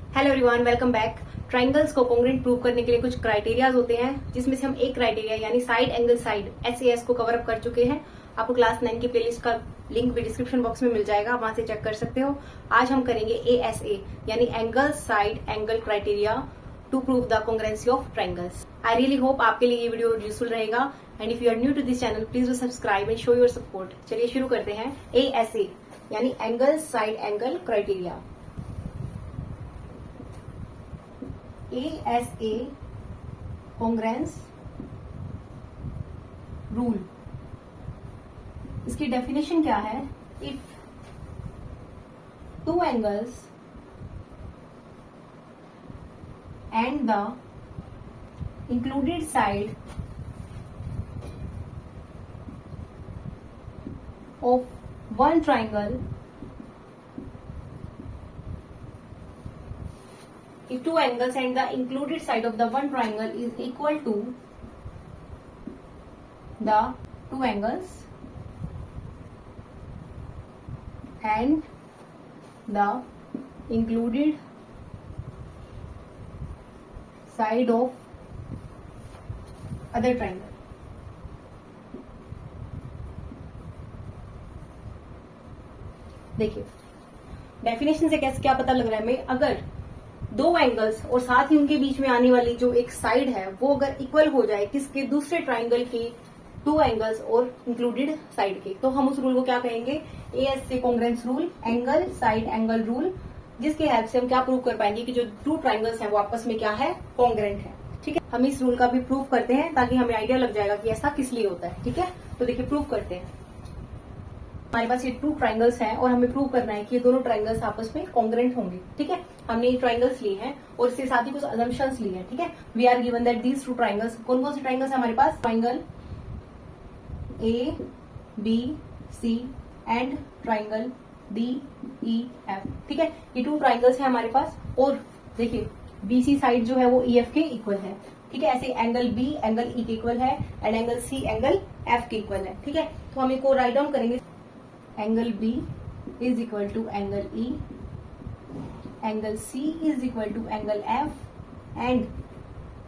Hello everyone, welcome back. Triangles को congruent prove करने के लिए कुछ क्राइटेरियाज होते हैं, जिसमें से हम एक क्राइटेरिया यानी साइड एंगल साइड SAS को कवर अप कर चुके हैं। आपको क्लास 9 की प्लेलिस्ट का लिंक भी डिस्क्रिप्शन बॉक्स में मिल जाएगा, वहां से चेक कर सकते हो। आज हम करेंगे ASA यानी angle side angle criteria to prove the congruency of triangles. I really hope आपके लिए ये वीडियो यूजफुल रहेगा, and if you are new to this channel please do subscribe and show your support. चलिए शुरू करते हैं। ASA यानी angle side angle criteria. ASA congruence rule, इसकी डेफिनेशन क्या है? If two angles and the included side of one triangle, if two angles and the included side of the one triangle is equal to the two angles and the included side of other triangle, देखिए definition से कैसे क्या पता लग रहा है हमें। अगर दो एंगल्स और साथ ही उनके बीच में आने वाली जो एक साइड है वो अगर इक्वल हो जाए किसके? दूसरे ट्राइंगल के टू एंगल्स और इंक्लूडेड साइड के, तो हम उस रूल को क्या कहेंगे? ASA congruence rule, angle side angle rule, जिसके हेल्प से हम क्या प्रूव कर पाएंगे कि जो टू ट्राइंगल्स हैं वो आपस में क्या है? कॉन्ग्रुएंट है। ठीक है, हम इस रूल का भी प्रूव करते हैं ताकि हमें आइडिया लग जाएगा कि ऐसा किस लिए होता है। ठीक है, तो देखिए प्रूव करते हैं। हमारे पास ये टू ट्राइंगल्स हैं और हमें प्रूव करना है कि ये दोनों ट्राइंगल्स आपस में कॉन्ग्रुएंट होंगे। ठीक है, हमने ये ट्राइंगल्स लिए हैं और इसके साथ ही कुछ असम्पशंस लिए हैं। ठीक है, we are given that these two triangles, कौन कौन से ट्राइंगल्स है हमारे पास? Triangle ABC and triangle DEF। ठीक है, ये टू ट्राइंगल्स है हमारे पास, और देखिए BC साइड जो है वो EF के इक्वल है। ठीक है, ऐसे एंगल B एंगल E के इक्वल है and angle C angle F के इक्वल है। ठीक है, तो हम इसको राइट डाउन करेंगे। Angle B is equal to angle E, angle C is equal to angle F, and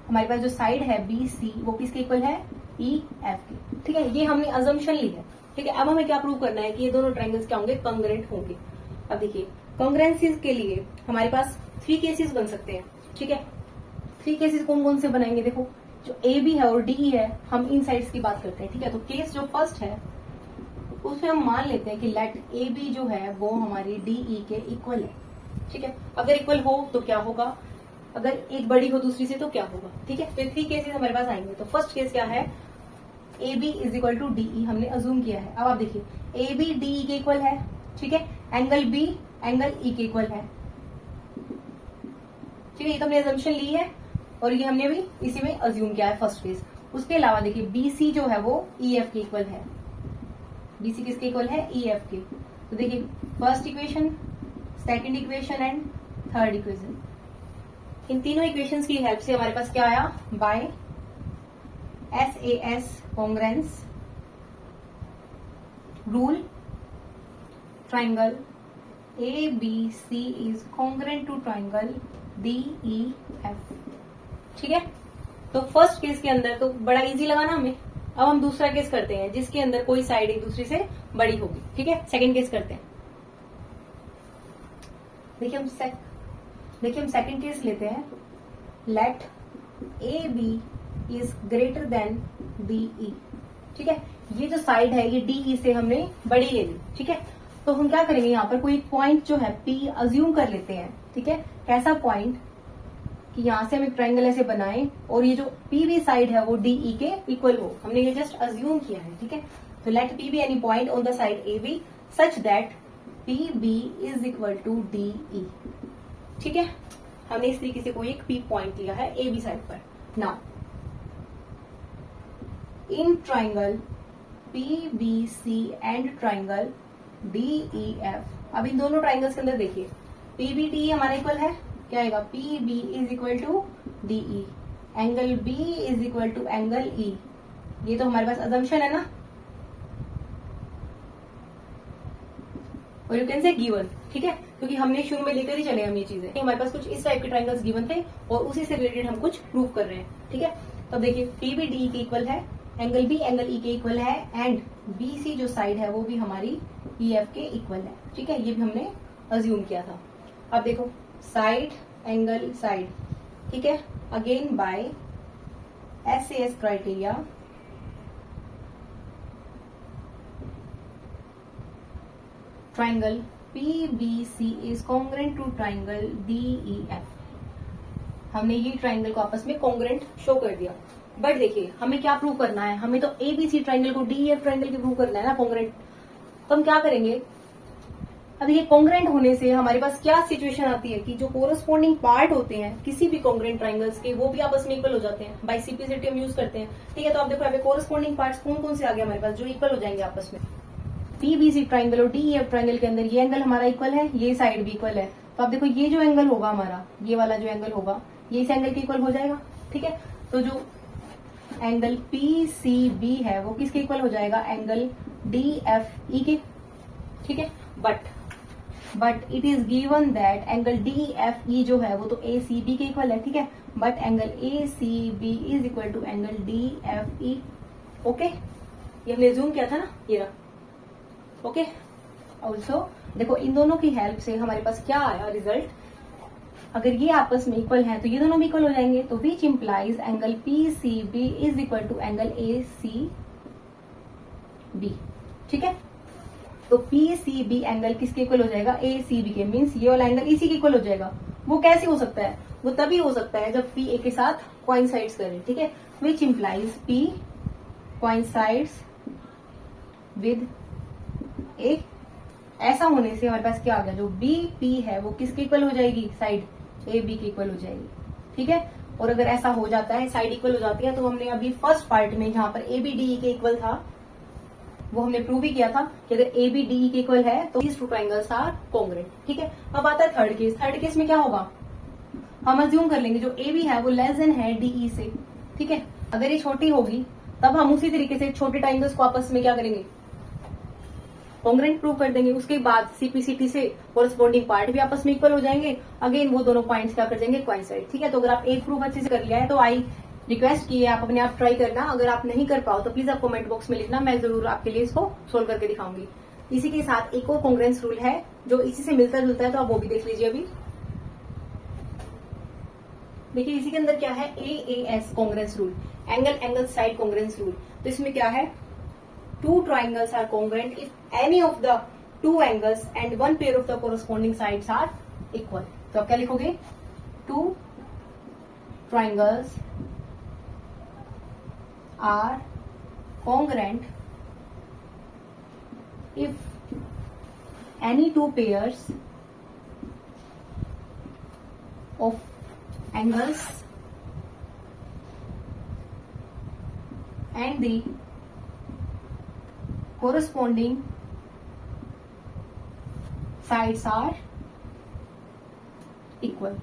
हमारे पास जो साइड है BC वो किसके इक्वल है? EF के। ठीक है, ये हमने अजम्पशन ली है। ठीक है, अब हमें क्या प्रूव करना है कि ये दोनों ट्राइंगल्स क्या होंगे? कॉन्ग्रुएंट होंगे। अब देखिए कॉन्ग्रुएंसीज के लिए हमारे पास 3 केसेस बन सकते हैं। ठीक है, 3 केसेस कौन कौन से बनाएंगे? देखो जो AB है और DE है, हम इन साइड्स की बात करते हैं। ठीक है, तो केस जो फर्स्ट है उसमें हम मान लेते हैं कि लेट AB जो है वो हमारी DE के इक्वल है। ठीक है, अगर इक्वल हो तो क्या होगा? अगर एक बड़ी हो दूसरी से तो क्या होगा? ठीक है, तो 3 केसेस हमारे पास आएंगे। तो फर्स्ट केस क्या है? AB is equal to DE हमने अज्यूम किया है। अब आप देखिए AB DE के इक्वल है। ठीक है, एंगल B एंगल E के इक्वल है। ठीक है, ये तो हमने अजम्पशन ली है और ये हमने भी इसी में अज्यूम किया है फर्स्ट केस। उसके अलावा देखिए BC जो है वो EF के इक्वल है। BC किसके इक्वल है? EF के। तो देखिए first equation, second equation and third equation, इन तीनों इक्वेशंस की हेल्प से हमारे पास क्या आया? By SAS congruence rule, triangle ABC is congruent to triangle DEF। ठीक है, तो फर्स्ट केस के अंदर तो बड़ा इजी लगा ना हमें। अब हम दूसरा केस करते हैं जिसके अंदर कोई साइड एक दूसरे से बड़ी होगी। ठीक है, सेकंड केस करते हैं। देखिए हम सेकंड केस लेते हैं। Let AB is greater than DE। ठीक है, ये जो साइड है ये DE से हमने बड़ी ले ली। ठीक है, तो हम क्या करेंगे? यहाँ पर कोई पॉइंट जो है P अज्यूम कर लेते हैं। ठीक है, कैसा पॉइंट कि यहां से हम एक ट्राइंगल ऐसे बनाएं और ये जो PB साइड है वो DE के इक्वल हो। हमने ये जस्ट अज्यूम किया है। ठीक है, तो let P be any point on the side AB such that PB is equal to DE। ठीक है, हमने इस तरीके से कोई एक P पॉइंट लिया है AB साइड पर। Now in triangle PBC and triangle DEF, अब इन दोनों ट्राइंगल्स के अंदर देखिए PBDE हमारा इक्वल है, क्या आएगा? PB is equal to DE, angle B is equal to angle E। ये तो हमारे पास अजम्पशन है ना। और यू कैन से गिवन, ठीक है, क्योंकि हमने शुरू में लेकर ही चले हम ये चीजें, हमारे पास कुछ इस टाइप के ट्राइंगल्स गिवन थे और उसी से रिलेटेड हम कुछ प्रूव कर रहे हैं, ठीक है। तो देखिए पी भी डी के इक्वल है, एंगल बी एंगल ई के इक्वल है, एंड बी सी जो साइड है वो भी हमारी ई एफ के इक्वल है, ठीक है, ये भी हमने अज्यूम किया था। अब देखो साइड एंगल साइड, ठीक है, again by SAS criteria triangle PBC is congruent to triangle DEF। हमने ये ट्राइंगल को आपस में कॉन्ग्रेंट शो कर दिया। बट देखिए हमें क्या प्रूव करना है, हमें तो ABC ट्राइंगल को DEF ट्राइंगल के प्रूव करना है ना कॉन्ग्रेंट। तो हम क्या करेंगे, अब ये कॉन्ग्रेंट होने से हमारे पास क्या सिचुएशन आती है कि जो कोरस्पॉन्डिंग पार्ट होते हैं किसी भी कॉन्ग्रेंट ट्राइंगल्स के वो भी आपस में इक्वल हो जाते हैं, बाय सिंप्लिसिटी हम यूज करते हैं, ठीक है। तो आप देखो यहाँ पे कोरस्पॉन्डिंग पार्ट्स कौन कौन से आ गए हमारे पास जो इक्वल हो जाएंगे आपस में। PBC ट्राइंगल और DEF ट्राइंगल के अंदर ये एंगल हमारा इक्वल है, ये साइड भी इक्वल है, तो आप देखो ये जो एंगल होगा हमारा, ये वाला जो एंगल होगा ये इस एंगल के इक्वल हो जाएगा, ठीक है। तो जो एंगल PCB है वो किसके इक्वल हो जाएगा, एंगल DFE के, ठीक है। But it is given that angle DFE जो है वो तो ACB के इक्वल है, ठीक है, but angle ACB is equal to angle DFE, okay. ये हमने जूम किया था ना, ये रहा, ओके। ऑल्सो देखो इन दोनों की हेल्प से हमारे पास क्या आया रिजल्ट, अगर ये आपस में इक्वल है तो ये दोनों भी इक्वल हो जाएंगे, तो which implies angle PCB is equal to angle ACB, ठीक है। तो PCB एंगल किसके इक्वल हो जाएगा, ACB के, मीन्स ये वाला एंगल इसी के इक्वल हो जाएगा। वो कैसे हो सकता है, वो तभी हो सकता है जब P A के साथ कोइंसाइड्स करे, ठीक है, which implies P coincides with A। ऐसा होने से हमारे पास क्या आ गया, जो BP है वो किसके इक्वल हो जाएगी, साइड AB के इक्वल हो जाएगी, ठीक है। और अगर ऐसा हो जाता है, साइड इक्वल हो जाती है, तो हमने अभी फर्स्ट पार्ट में जहां पर AB DE के इक्वल था वो हमने प्रूव भी किया था कि अगर AB DE के इक्वल है तो these two triangles are congruent, ठीक है। अब आता है थर्ड केस। थर्ड केस में क्या होगा, हम अज्यूम कर लेंगे जो AB है वो लेस देन है DE से, ठीक है। अगर ये छोटी होगी तब हम उसी तरीके से छोटे ट्राइंगल्स को आपस में क्या करेंगे, कॉन्ग्रेंट प्रूव कर देंगे। उसके बाद CPCT से कोरस्पॉन्डिंग पार्ट भी आपस में इक्वल हो जाएंगे, अगेन वो दोनों पॉइंट्स क्या कर जाएंगे, कोइंसाइड, ठीक है। तो अगर आप एक प्रूफ अच्छे से कर लिया है तो आई रिक्वेस्ट की है आप अपने आप ट्राई करना। अगर आप नहीं कर पाओ तो प्लीज आप कमेंट बॉक्स में लिखना, मैं जरूर आपके लिए इसको सोल्व करके दिखाऊंगी। इसी के साथ एक और कॉन्ग्रेंस रूल है जो इसी से मिलता जुलता है, तो आप वो भी देख लीजिए। अभी देखिए इसी के अंदर क्या है, AAS congruence rule, angle angle side congruence rule. तो इसमें क्या है, two triangles are congruent if any of the two angles and one pair of the corresponding sides are equal। तो आप क्या लिखोगे, two triangles are congruent if any two pairs of angles and the corresponding sides are equal,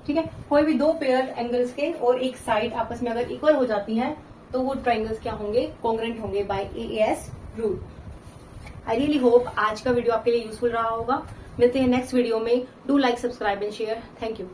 ठीक है। कोई भी दो pair angles के और एक साइड आपस में अगर इक्वल हो जाती हैं तो वो ट्राइंगल्स क्या होंगे, कॉन्ग्रेंट होंगे by AAS rule. I really hope आज का वीडियो आपके लिए यूजफुल रहा होगा। मिलते हैं नेक्स्ट वीडियो में। Do like, subscribe and share. Thank you.